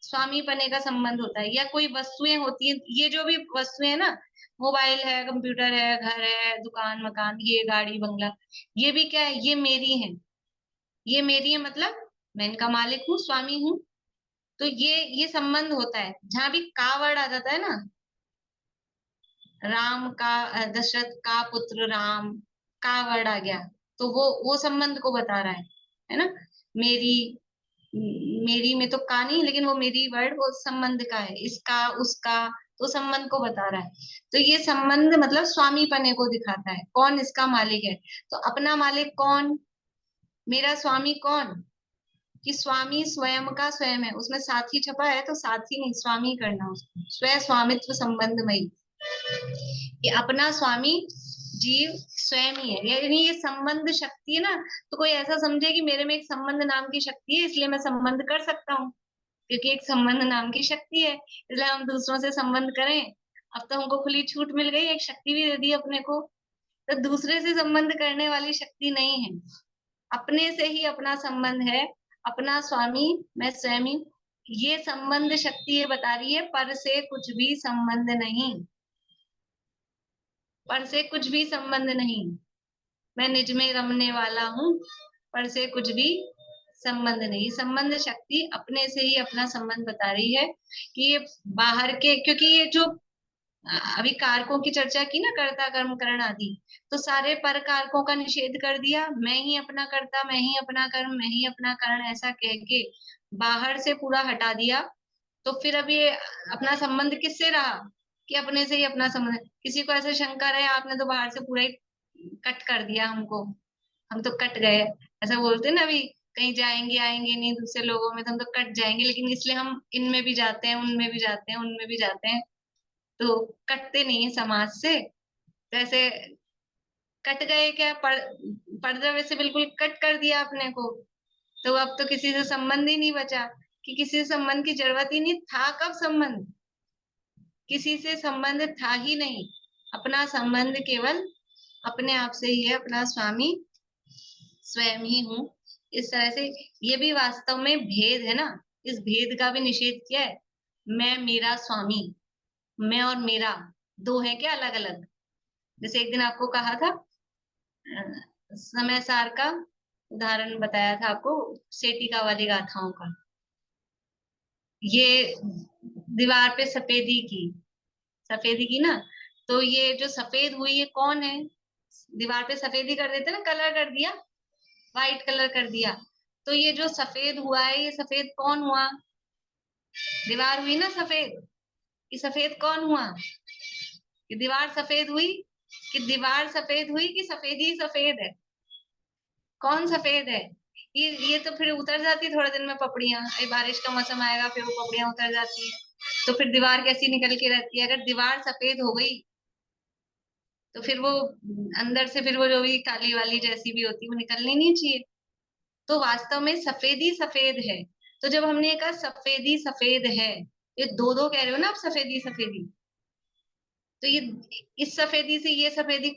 स्वामी पने का संबंध होता है। या कोई वस्तुएं होती हैं, ये जो भी वस्तुएं है ना, मोबाइल है, कंप्यूटर है, घर है, दुकान मकान, ये गाड़ी बंगला, ये भी क्या है? ये मेरी है, ये मेरी है, मतलब मैं इनका मालिक हूँ, स्वामी हूँ। तो ये संबंध होता है। जहां भी का वर्ड आ जाता है ना, राम का, दशरथ का पुत्र राम, का वर्ड आ गया, तो वो संबंध को बता रहा है ना। मेरी, मेरी में तो का नहीं, लेकिन वो मेरी वर्ड वो संबंध का है, इसका उसका, तो संबंध को बता रहा है। तो ये संबंध मतलब स्वामी पने को दिखाता है, कौन इसका मालिक है। तो अपना मालिक कौन? मेरा स्वामी कौन? कि स्वामी स्वयं का स्वयं है, उसमें साथी छपा है तो साथी नहीं, स्वामी करना उसको, स्व स्वामित्व संबंधमयी। कि अपना स्वामी जीव स्वयं ही है। यानी ये संबंध शक्ति है ना, तो कोई ऐसा समझे कि मेरे में एक संबंध नाम की शक्ति है इसलिए मैं संबंध कर सकता हूँ, क्योंकि एक संबंध नाम की शक्ति है इसलिए हम दूसरों से संबंध करें। अब तो हमको खुली छूट मिल गई, एक शक्ति भी दे दी अपने को। तो दूसरे से संबंध करने वाली शक्ति नहीं है, अपने से ही अपना संबंध है। अपना स्वामी मैं स्वयं ही, ये संबंध शक्ति ये बता रही है, पर से कुछ भी संबंध नहीं, पर से कुछ भी संबंध नहीं। मैं निज में रमने वाला हूँ, पर से कुछ भी संबंध नहीं। संबंध शक्ति अपने से ही अपना संबंध बता रही है कि ये बाहर के, क्योंकि ये जो अभी कारकों की चर्चा की ना, कर्ता कर्म करण आदि, तो सारे पर कारकों का निषेध कर दिया। मैं ही अपना कर्ता, मैं ही अपना कर्म, मैं ही अपना करण, ऐसा कह के बाहर से पूरा हटा दिया। तो फिर अब ये अपना संबंध किससे रहा कि अपने से ही अपना संबंध। किसी को ऐसे शंका रहे आपने तो बाहर से पूरा ही कट कर दिया हमको, हम तो कट गए, ऐसा बोलते हैं ना अभी, कहीं जाएंगे आएंगे नहीं दूसरे लोगों में तो हम तो कट जाएंगे, लेकिन इसलिए हम इनमें भी जाते हैं, उनमें भी जाते हैं, उनमें भी जाते हैं, तो कटते नहीं है समाज से। तो ऐसे कट गए क्या, पर्दा वैसे बिल्कुल कट कर दिया अपने को, तो अब तो किसी से संबंध ही नहीं बचा, कि किसी से संबंध की जरूरत ही नहीं, था कब संबंध, किसी से संबंध था ही नहीं। अपना संबंध केवल अपने आप से ही है, अपना स्वामी स्वयं ही हूँ। इस तरह से ये भी वास्तव में भेद है ना, इस भेद का भी निषेध किया है। मैं मेरा स्वामी, मैं और मेरा दो है क्या अलग अलग। जैसे एक दिन आपको कहा था समय सार का उदाहरण बताया था आपको, सेटिका वाली गाथाओं का, ये दीवार पे सफेदी की ना, तो ये जो सफेद हुई ये कौन है, दीवार पे सफेदी कर देते ना, कलर कर दिया, व्हाइट कलर कर दिया, तो ये जो सफेद हुआ है ये सफेद कौन हुआ, दीवार हुई ना सफेद, ये सफेद कौन हुआ, कि दीवार सफेद हुई, कि दीवार सफेद हुई, कि सफेद ही सफेद है, कौन सफेद है। ये तो फिर उतर जाती थोड़े दिन में पपड़ियां, ये बारिश का मौसम आएगा फिर वो पपड़ियां उतर जाती है, तो फिर दीवार कैसी निकल के रहती है। अगर दीवार सफेद हो गई तो फिर वो अंदर से फिर वो जो भी काली वाली जैसी भी होती है वो निकलनी नहीं चाहिए। तो वास्तव में सफेदी सफेद है। तो जब हमने कहा सफेदी सफेद है, ये दो दो कह रहे हो ना आप, सफेदी सफेदी, तो ये इस सफेदी से ये सफेदी,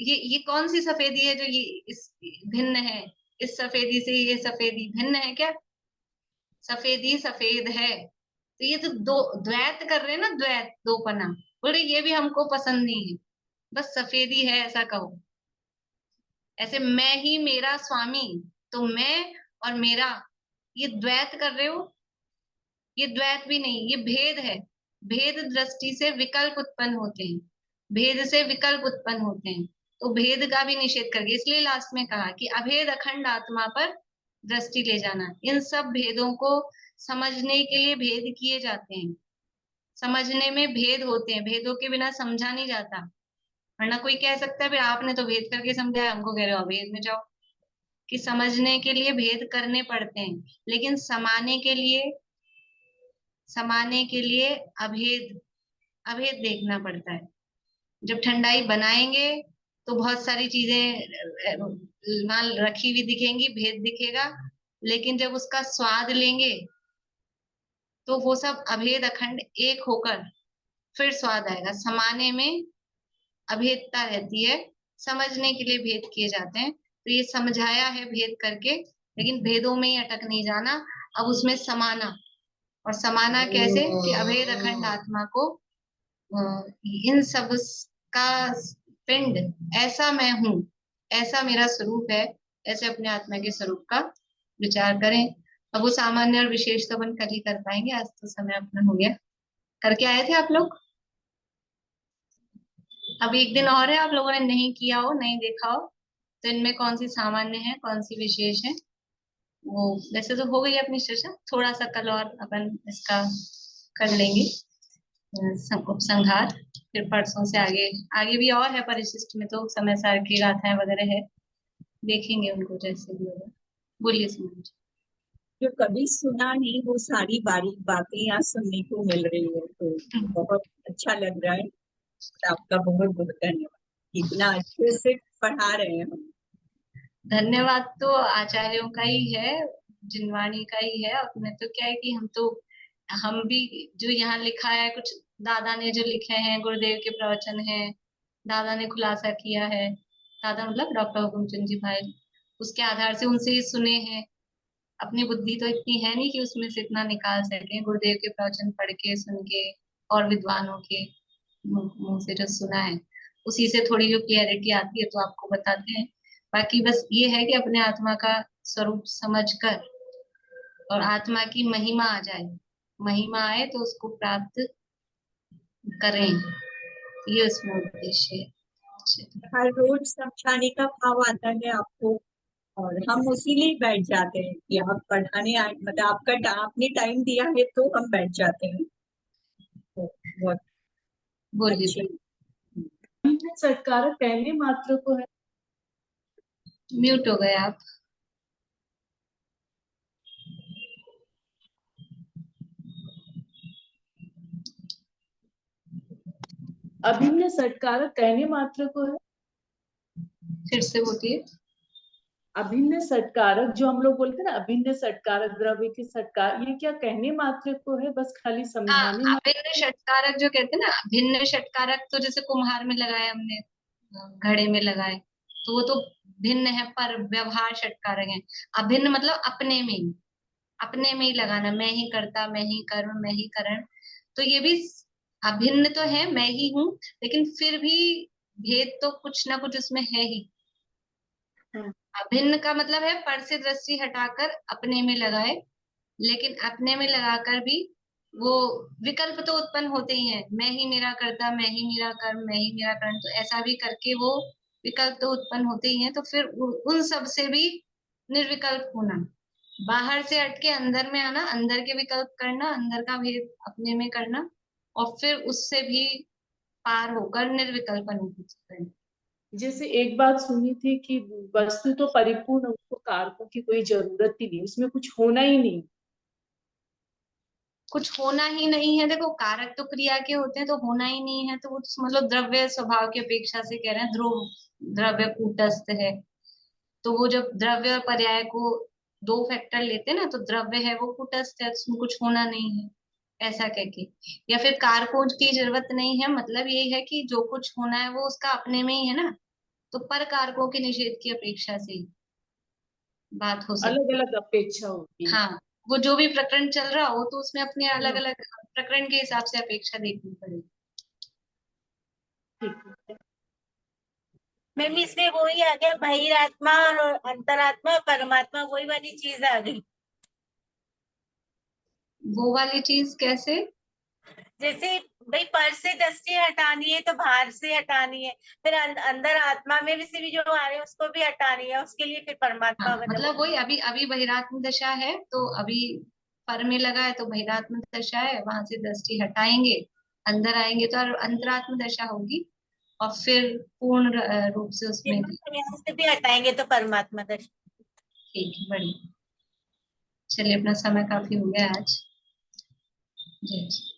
ये कौन सी सफेदी है जो ये इस भिन्न है, इस सफेदी से ये सफेदी भिन्न है क्या, सफेदी सफेद है। तो ये तो दो द्वैत कर रहे हैं ना, द्वैत दोपना, बोले ये भी हमको पसंद नहीं है, बस सफेदी है ऐसा कहो। ऐसे मैं ही मेरा स्वामी, तो मैं और मेरा, ये द्वैत कर रहे हो, ये द्वैत भी नहीं, ये भेद है। भेद दृष्टि से विकल्प उत्पन्न होते हैं, भेद से विकल्प उत्पन्न होते हैं, तो भेद का भी निषेध करके इसलिए लास्ट में कहा कि अभेद अखंड आत्मा पर दृष्टि ले जाना। इन सब भेदों को समझने के लिए भेद किए जाते हैं, समझने में भेद होते हैं, भेदों के बिना समझा नहीं जाता। वरना कोई कह सकता है फिर आपने तो भेद करके समझाया, हमको कह रहे हो अभेद में जाओ, कि समझने के लिए भेद करने पड़ते हैं, लेकिन समाने के लिए अभेद अभेद देखना पड़ता है। जब ठंडाई बनाएंगे तो बहुत सारी चीजें वहां रखी हुई दिखेंगी, भेद दिखेगा, लेकिन जब उसका स्वाद लेंगे तो वो सब अभेद अखंड एक होकर फिर स्वाद आएगा। समाने में अभेदता रहती है, समझने के लिए भेद किए जाते हैं, तो ये समझाया है भेद करके, लेकिन भेदों में ही अटक नहीं जाना, अब उसमें समाना। और समाना कैसे, कि अभेद अखंड आत्मा को इन सब का पिंड, ऐसा मैं हूं, ऐसा मेरा स्वरूप है, ऐसे अपने आत्मा के स्वरूप का विचार करें। अब वो सामान्य और विशेष तो अपन कल ही कर पाएंगे, आज तो समय अपना हो गया। करके आए थे आप लोग, अब एक दिन और है, आप लोगों ने नहीं किया हो, नहीं देखा हो, तो इनमें कौन सी सामान्य है कौन सी विशेष है, वो वैसे तो हो गई अपनी चर्चा, थोड़ा सा कल और अपन इसका कर लेंगे उपसंहार, फिर परसों से आगे, आगे भी और है परिशिष्ट में, तो समय सार की गाथाएं वगैरह है, देखेंगे उनको जैसे भी होगा। बोलिए सुमन जी। जो कभी सुना नहीं वो सारी बारीक बातें यहाँ सुनने को मिल रही है, तो बहुत अच्छा लग रहा है। आपका बहुत बहुत धन्यवाद, इतना अच्छे से पढ़ा रहे हैं हम। धन्यवाद तो आचार्यों का ही है, जिनवाणी का ही है। अपने तो क्या है कि हम भी जो यहाँ लिखा है, कुछ दादा ने जो लिखे हैं, गुरुदेव के प्रवचन हैं, दादा ने खुलासा किया है, दादा मतलब डॉक्टर हुकुमचंद जी भाई, उसके आधार से उनसे ही सुने हैं। अपनी बुद्धि तो इतनी है नहीं कि उसमें से इतना निकाल सके, गुरुदेव के प्रवचन पढ़ के सुन के और विद्वानों के मुंह से जो सुना है उसी से थोड़ी जो क्लियरिटी आती है तो आपको बताते हैं। बाकी बस ये है कि अपने आत्मा का स्वरूप समझकर और आत्मा की महिमा आ जाए, महिमा आए तो उसको प्राप्त करें, ये उसमें उद्देश्य है। हर रोज समझाने का भाव आता है आपको, और हम उसीलिए बैठ जाते हैं कि आप पढ़ाने आए, मतलब आपने टाइम दिया है तो हम बैठ जाते हैं। तो बहुत बोलिए अच्छी। सत्कार कहने मात्र को है। म्यूट हो गए आप। अभिन्न सत्कार कहने मात्र को है। फिर से बोलिए। अभिन्न सत्कारक जो हम लोग बोलते हैं ना, अभिन्न सत्कारक, द्रव्य के सत्कार, ये क्या कहने मात्र को है, बस खाली हाँ, समझाने मात्र? अभिन्न षटकारक जो कहते हैं ना, भिन्न षटकारक तो जैसे कुम्हार में लगाए हमने, घड़े में लगाए, तो वो तो भिन्न है, पर व्यवहार षटकारक है। अभिन्न मतलब अपने में ही लगाना, मैं ही करता, मैं ही कर्म, मैं ही करण। तो ये भी अभिन्न तो है, मैं ही हूँ, लेकिन फिर भी भेद तो कुछ ना कुछ उसमें है ही। अभिन्न का मतलब है पर से दृष्टि हटाकर अपने में लगाए, लेकिन अपने में लगाकर भी वो विकल्प तो उत्पन्न होते ही हैं। मैं ही मेरा कर्ता, मैं ही मेरा कर्म, मैं ही मेरा कर्ण, तो ऐसा भी करके वो विकल्प तो उत्पन्न होते ही हैं। तो फिर उन सब से भी निर्विकल्प होना, बाहर से हटके अंदर में आना, अंदर के विकल्प करना, अंदर का भेद अपने में करना, और फिर उससे भी पार होकर निर्विकल्प अनुभूति करना। जैसे एक बात सुनी थी कि वस्तु तो परिपूर्ण, उसको कारकों की कोई जरूरत ही नहीं, उसमें कुछ होना ही नहीं। कुछ होना ही नहीं है, देखो कारक तो क्रिया के होते हैं, तो होना ही नहीं है तो वो तो मतलब द्रव्य स्वभाव की अपेक्षा से कह रहे हैं। ध्रुव द्रव्य कूटस्थ है, तो वो जब द्रव्य और पर्याय को दो फैक्टर लेते हैं ना, तो द्रव्य है वो कूटस्थ है, उसमें कुछ होना नहीं है, ऐसा कह के। या फिर कारकों की जरूरत नहीं है, मतलब यही है कि जो कुछ होना है वो उसका अपने में ही है ना, तो पर कारकों के निषेध की अपेक्षा से ही बात हो अलग सकती है। अलग अपेक्षा होती है। हाँ, वो जो भी प्रकरण चल रहा हो तो उसमें अपने अलग हम्म, अलग प्रकरण के हिसाब से अपेक्षा देखनी पड़ेगी। ठीक है। मैम इसमें वही आ गया, बहिरात्मा और अंतरात्मा और परमात्मा, वही वाली चीज आ गई। वो वाली चीज कैसे? जैसे भाई पर से दृष्टि हटानी है तो बाहर से हटानी है, फिर अंदर आत्मा में भी से भी जो आ रहे हैं उसको भी हटानी है, उसके लिए फिर परमात्मा हाँ, मतलब। मतलब वही, अभी अभी बहिरात्म दशा है तो अभी पर में लगा है तो बहिरात्म दशा है, वहां से दृष्टि हटाएंगे, अंदर आएंगे तो अंतरात्म दशा होगी, और फिर पूर्ण रूप से उसमें यहाँ से भी हटाएंगे तो परमात्मा दर्शन। ठीक है, बढ़िया। चलिए, अपना समय काफी हो गया आज। जय श्री